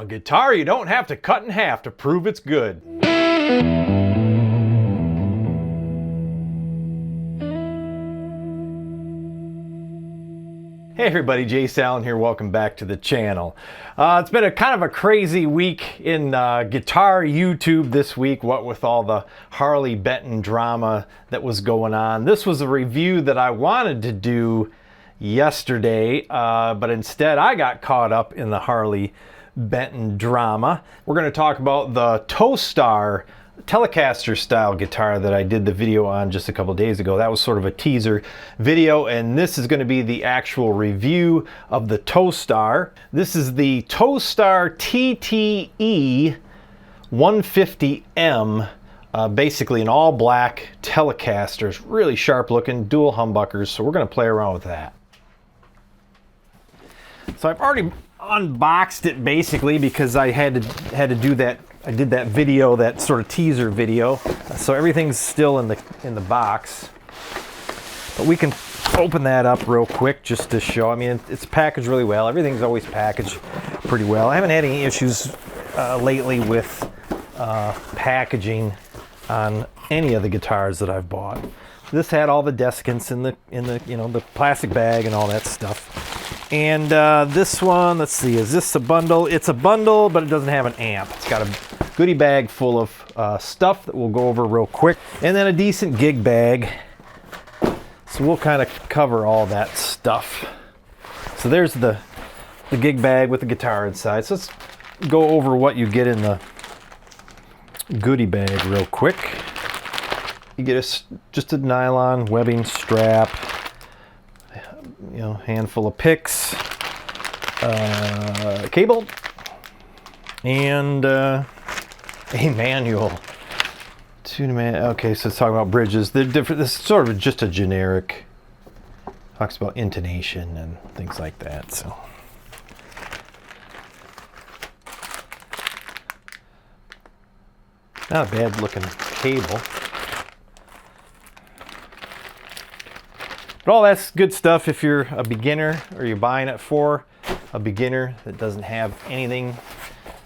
A guitar you don't have to cut in half to prove it's good. Hey everybody, Jayce Allan here. Welcome back to the channel. It's been a kind of a crazy week in guitar YouTube this week, what with all the Harley Benton drama that was going on. This was a review that I wanted to do yesterday, but instead I got caught up in the Harley Benton drama. We're going to talk about the Tostar Telecaster style guitar that I did the video on just a couple days ago. That was sort of a teaser video, and this is going to be the actual review of the Tostar. This is the Tostar TTE-150M, basically an all black Telecaster. It's really sharp looking, dual humbuckers, so we're going to play around with that. So I've already unboxed it basically because I had to do that. I did that video, that sort of teaser video. So everything's still in the box. But we can open that up real quick just to show. I mean, it's packaged really well. Everything's always packaged pretty well. I haven't had any issues lately with packaging on any of the guitars that I've bought. This had all the desiccants in the you know, the plastic bag and all that stuff. And this one, let's see, is this a bundle? It's a bundle, but it doesn't have an amp. It's got a goodie bag full of stuff that we'll go over real quick, and then a decent gig bag. So we'll kind of cover all that stuff. So there's the gig bag with the guitar inside. So let's go over what you get in the goodie bag real quick. You get just a nylon webbing strap, you know, handful of picks, cable, and a manual. Okay, so it's talking about bridges. They're different. This is sort of just a generic. Talks about intonation and things like that. So. Not a bad looking cable. But all that's good stuff if you're a beginner or you're buying it for a beginner that doesn't have anything.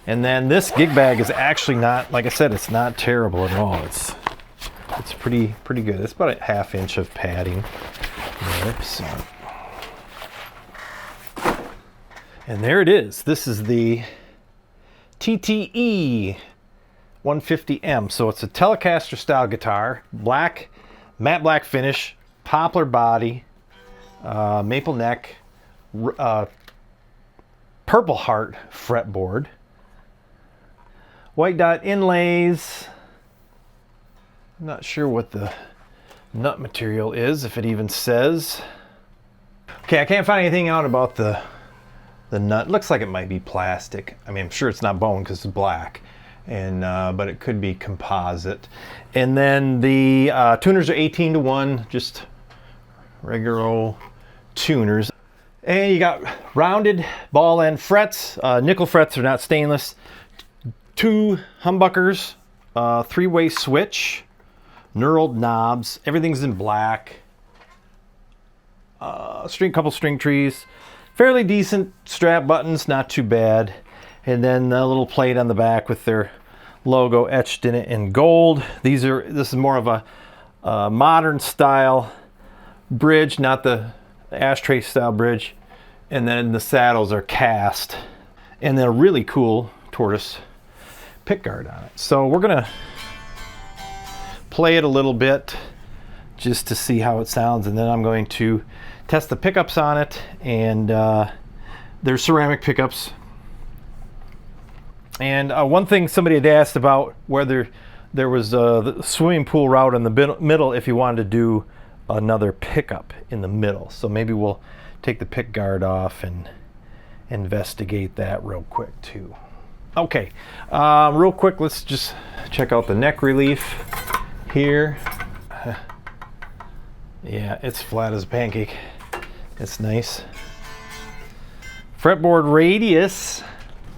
And then this gig bag is actually not, like I said, it's not terrible at all. It's pretty good. It's about a ½ inch of padding there. So. And there it is. This is the TTE-150M. So it's a Telecaster style guitar, black, matte black finish, poplar body, maple neck, purple heart fretboard, white dot inlays. I'm not sure what the nut material is, if it even says. Okay, I can't find anything out about the nut. Looks like it might be plastic. I mean, I'm sure it's not bone because it's black, and but it could be composite. And then the tuners are 18-to-1, just regular old tuners. And you got rounded ball end frets, nickel frets, are not stainless, 2 humbuckers, 3-way switch, knurled knobs, everything's in black, couple string trees, fairly decent strap buttons, not too bad, and then a little plate on the back with their logo etched in it in gold. This is more of a modern style bridge, not the ashtray style bridge. And then the saddles are cast, and then a really cool tortoise pickguard on it. So we're gonna play it a little bit just to see how it sounds, and then I'm going to test the pickups on it. And they're ceramic pickups. And one thing somebody had asked about whether there was the swimming pool route in the middle if you wanted to do another pickup in the middle. So maybe we'll take the pick guard off and investigate that real quick too. Okay, real quick, let's just check out the neck relief here. Yeah, it's flat as a pancake. It's nice. Fretboard radius.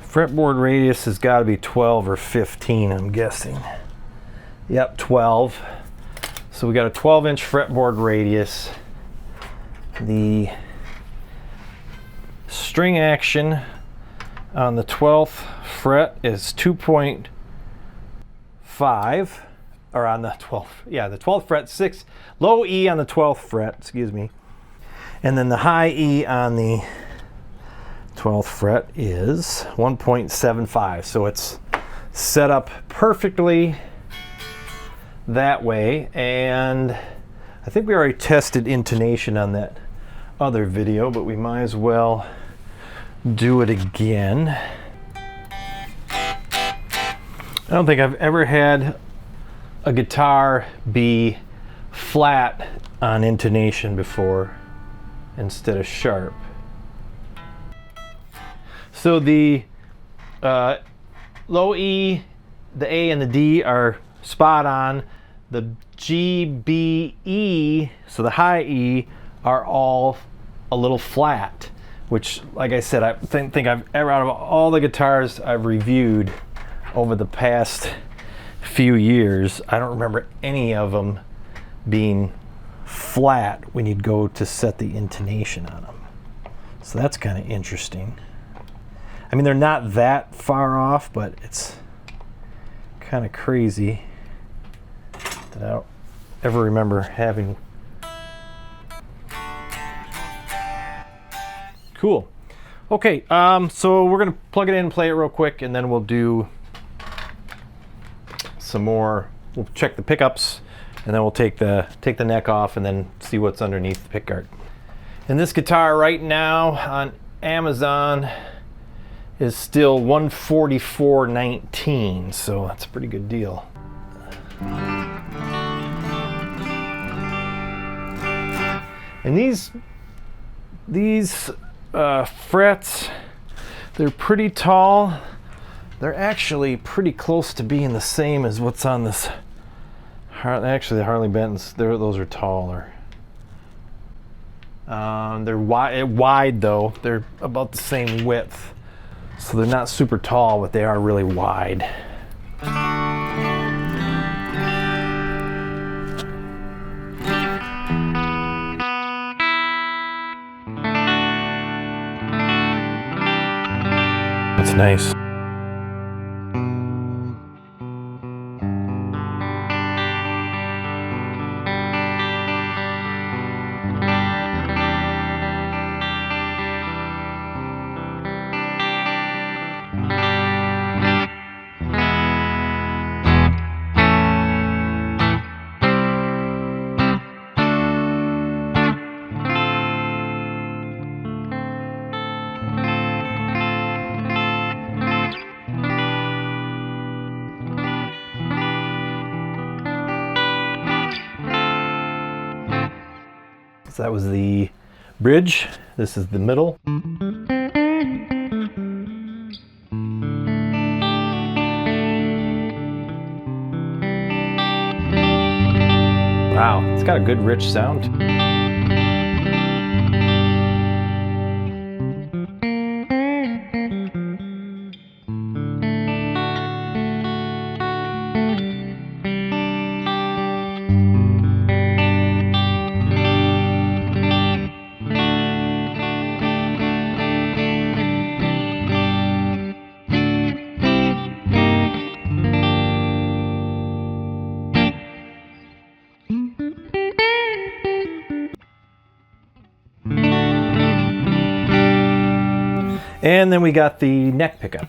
Fretboard radius has got to be 12 or 15, I'm guessing. Yep, 12. So we got a 12-inch fretboard radius. The string action on the 12th fret is 2.5, or on the 12th, yeah, the 12th fret, 6, low E on the 12th fret, excuse me. And then the high E on the 12th fret is 1.75. So it's set up perfectly that way. And I think we already tested intonation on that other video, but we might as well do it again. I don't think I've ever had a guitar be flat on intonation before instead of sharp. So the low E, the A, and the D are spot on. The G, B, E, so the high E, are all a little flat, which, like I said, I think I've ever, out of all the guitars I've reviewed over the past few years, I don't remember any of them being flat when you'd go to set the intonation on them. So that's kind of interesting. I mean, they're not that far off, but it's kind of crazy that I don't ever remember having. Cool. Okay, so we're gonna plug it in and play it real quick, and then we'll do some more. We'll check the pickups, and then we'll take the neck off and then see what's underneath the pickguard. And this guitar right now on Amazon is still $144.19, so that's a pretty good deal. And these frets, they're pretty tall. They're actually pretty close to being the same as what's on this. Actually, the Harley Bentons, those are taller. They're wide though. They're about the same width. So they're not super tall, but they are really wide. That's nice. So that was the bridge. This is the middle. Wow, it's got a good rich sound. And then we got the neck pickup.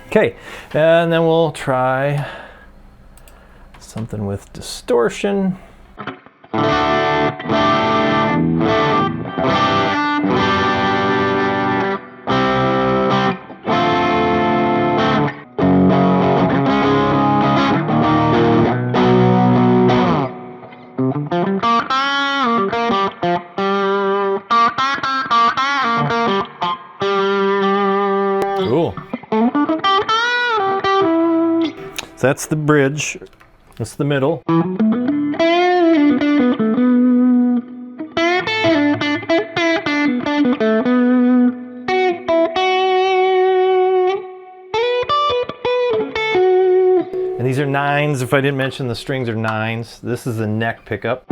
Okay, and then we'll try something with distortion. Cool. So that's the bridge. That's the middle. And these are 9s. If I didn't mention, the strings are 9s. This is the neck pickup.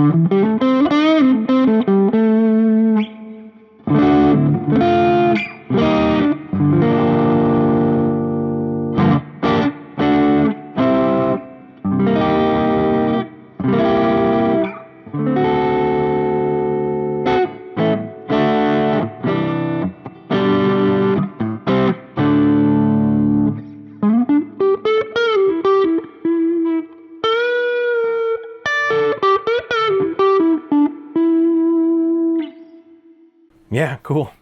Yeah, cool.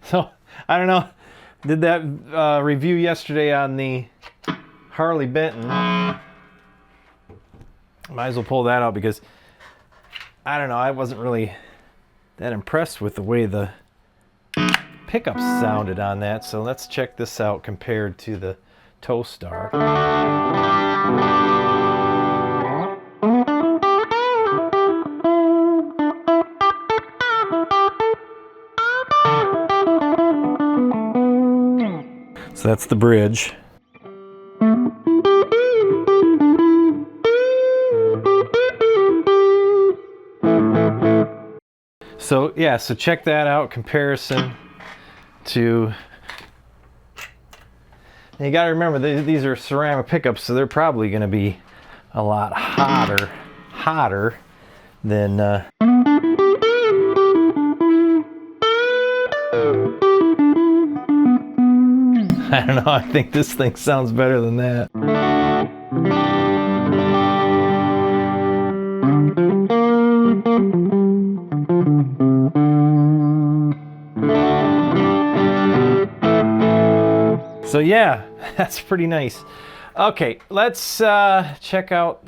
So, I don't know, did that review yesterday on the Harley Benton. Might as well pull that out because, I don't know, I wasn't really that impressed with the way the pickups sounded on that. So let's check this out compared to the Tostar. So that's the bridge. So yeah, so check that out, comparison to, and you got to remember these are ceramic pickups, so they're probably going to be a lot hotter than I don't know, I think this thing sounds better than that. So yeah, that's pretty nice. Okay, let's check out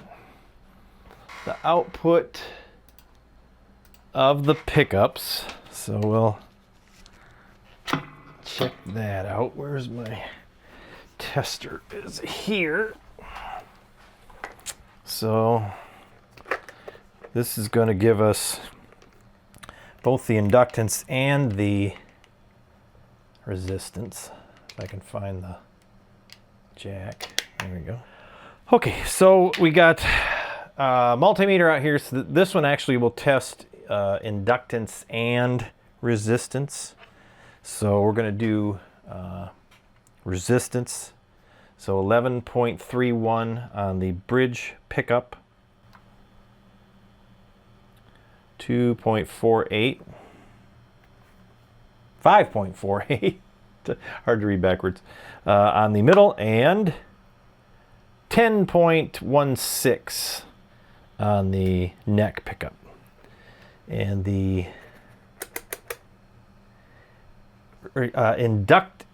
the output of the pickups. So we'll check that out. Where's my tester? Is here. So this is going to give us both the inductance and the resistance. If I can find the jack. There we go. Okay, so we got multimeter out here. So this one actually will test inductance and resistance. So we're going to do resistance. So 11.31 on the bridge pickup. 2.48. 5.48. Hard to read backwards. On the middle, and 10.16 on the neck pickup. And the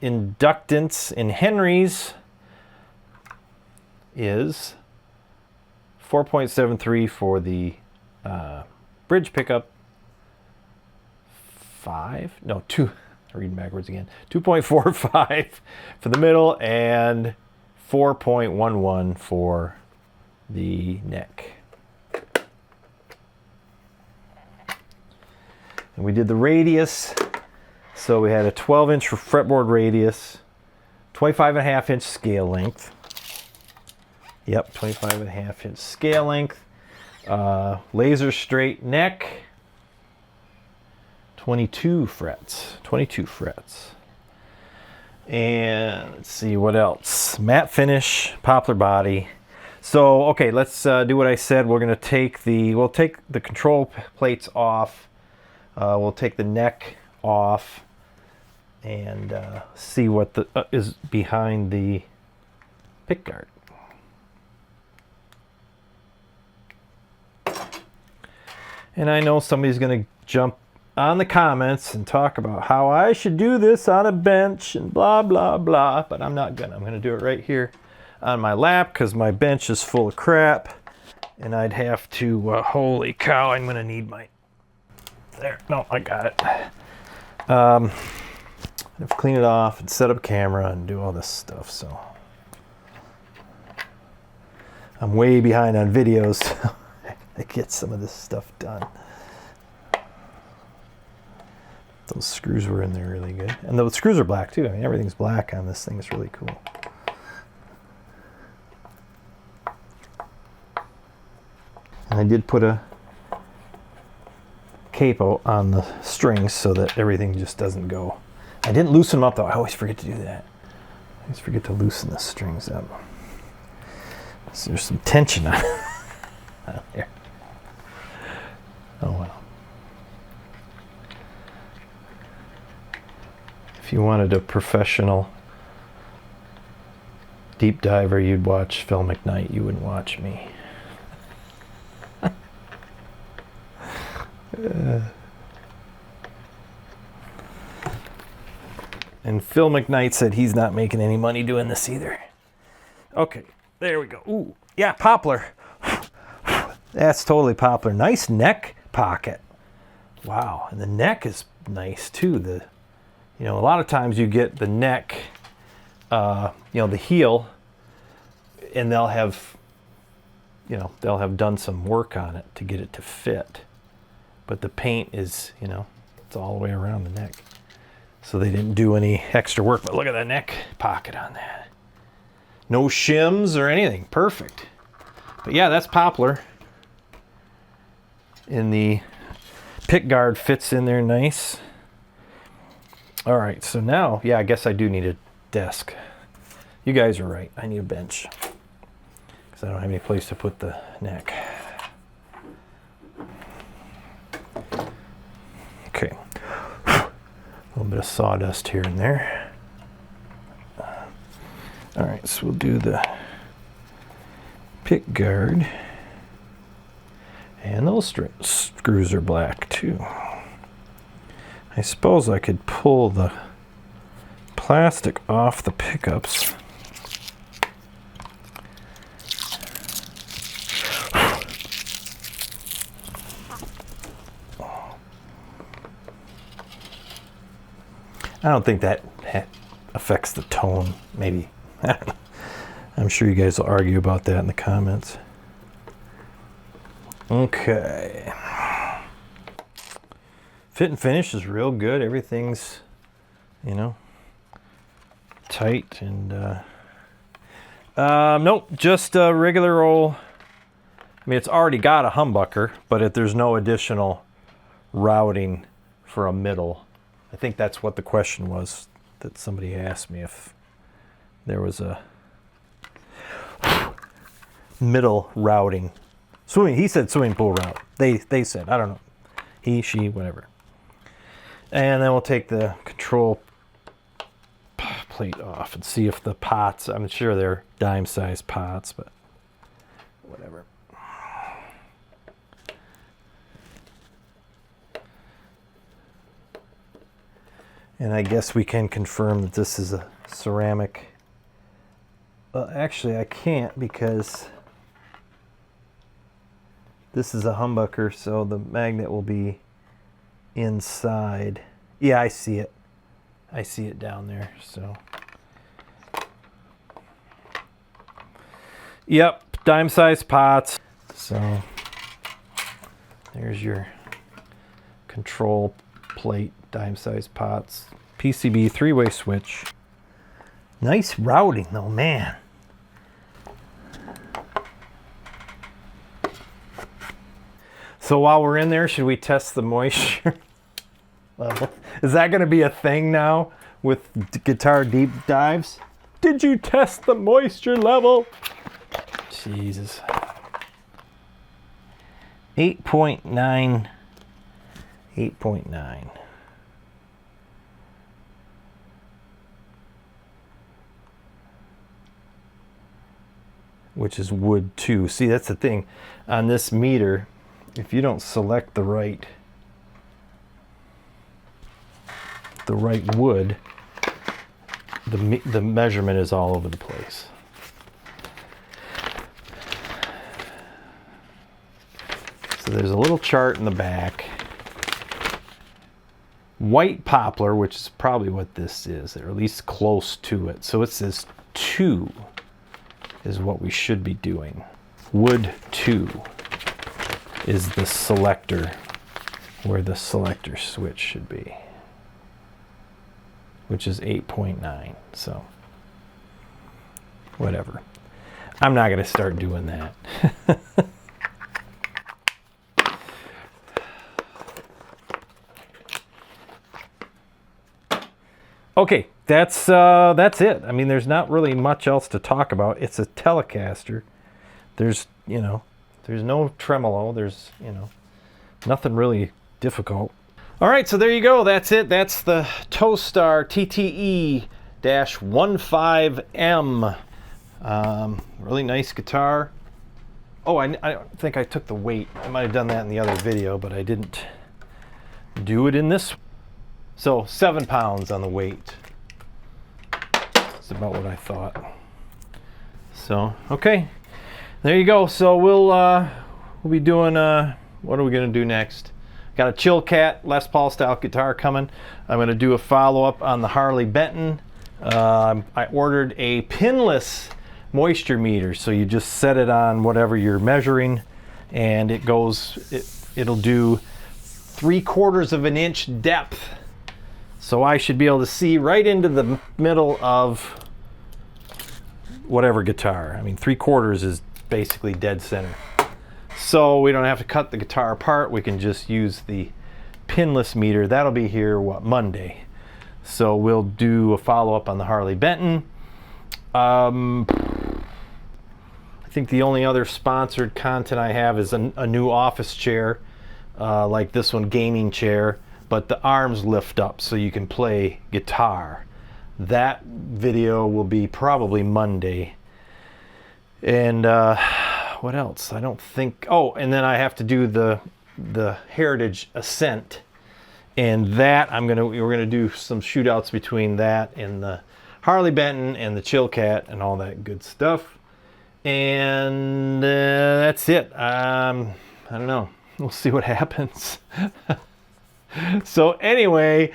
inductance in Henrys is 4.73 for the bridge pickup, 2, reading backwards again, 2.45 for the middle, and 4.11 for the neck. And we did the radius. So we had a 12-inch fretboard radius, 25.5-inch scale length. Yep, 25.5-inch scale length. Laser straight neck, 22 frets. 22 frets. And let's see what else. Matte finish, poplar body. So okay, let's do what I said. We're going to we'll take the control plates off. We'll take the neck off and see what is behind the pickguard. And I know somebody's going to jump on the comments and talk about how I should do this on a bench and blah blah blah, but I'm not gonna. I'm gonna do it right here on my lap because my bench is full of crap, and I'd have to, holy cow, I'm gonna need my, there, no, I got it. I have to clean it off and set up camera and do all this stuff, so. I'm way behind on videos. So I get some of this stuff done. Those screws were in there really good. And the screws are black too. I mean, everything's black on this thing. It's really cool. And I did put a capo on the strings so that everything just doesn't go. I didn't loosen them up though. I always forget to do that. I always forget to loosen the strings up. So there's some tension on there. Oh well. If you wanted a professional deep diver, you'd watch Phil McKnight. You wouldn't watch me. And Phil McKnight said he's not making any money doing this either. Okay, there we go. Ooh, yeah, poplar. That's totally poplar. Nice neck pocket. Wow, and the neck is nice too. You know, a lot of times you get the neck, you know, the heel, and they'll have done some work on it to get it to fit. But the paint is, you know, it's all the way around the neck. So they didn't do any extra work, but look at that neck pocket on that. No shims or anything, perfect. But yeah, that's poplar. And the pick guard fits in there nice. All right, so now, yeah, I guess I do need a desk. You guys are right, I need a bench. Because I don't have any place to put the neck. Okay, a little bit of sawdust here and there. All right, so we'll do the pick guard. And those screws are black too. I suppose I could pull the plastic off the pickups. I don't think that affects the tone, maybe. I'm sure you guys will argue about that in the comments. Okay. Fit and finish is real good. Everything's, you know, tight and nope, just a regular old. I mean, it's already got a humbucker, but there's no additional routing for a middle. I think that's what the question was that somebody asked me, if there was a middle routing. Swimming, he said swimming pool route. They said, I don't know. He, she, whatever. And then we'll take the control plate off and see if the pots, I'm sure they're dime-sized pots, but whatever. And I guess we can confirm that this is a ceramic. Well, actually I can't, because this is a humbucker, so the magnet will be inside. Yeah, I see it. I see it down there, so. Yep, dime-sized pots. So there's your control plate, dime-sized pots. PCB 3-way switch. Nice routing though, man. So while we're in there, should we test the moisture level? Is that going to be a thing now with guitar deep dives? Did you test the moisture level? Jesus. 8.9. 8.9. Which is wood too. See, that's the thing. On this meter, if you don't select the right wood, the measurement is all over the place. So there's a little chart in the back. White poplar, which is probably what this is, or at least close to it. So it says 2 is what we should be doing. Wood 2 is the selector, where the selector switch should be, which is 8.9. So whatever. I'm not going to start doing that. Okay, that's it. I mean, there's not really much else to talk about. It's a Telecaster. There's, you know, there's no tremolo. There's, you know, nothing really difficult. All right, so there you go. That's it. That's the Tostar TTE-150M. Really nice guitar. Oh, I don't think I took the weight. I might have done that in the other video, but I didn't do it in this. So 7 pounds on the weight. That's about what I thought. So, okay. There you go. So we'll be doing, what are we going to do next? Got a Chill Cat Les Paul style guitar coming. I'm going to do a follow-up on the Harley Benton. I ordered a pinless moisture meter, so you just set it on whatever you're measuring, and it goes, it'll do 3/4 of an inch depth. So I should be able to see right into the middle of whatever guitar. I mean, 3/4 is basically dead center. So we don't have to cut the guitar apart. We can just use the pinless meter. That'll be here, what, Monday. So we'll do a follow-up on the Harley Benton. I think the only other sponsored content I have is a new office chair, like this one, gaming chair, but the arms lift up so you can play guitar. That video will be probably Monday. And what else? I don't think, oh, and then I have to do the Heritage Ascent. And that we're gonna do some shootouts between that and the Harley Benton and the Chill Cat and all that good stuff. And that's it. I don't know. We'll see what happens. So anyway,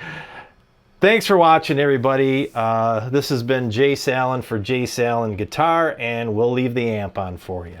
thanks for watching, everybody. This has been Jayce Allan for Jayce Allan Guitar, and we'll leave the amp on for you.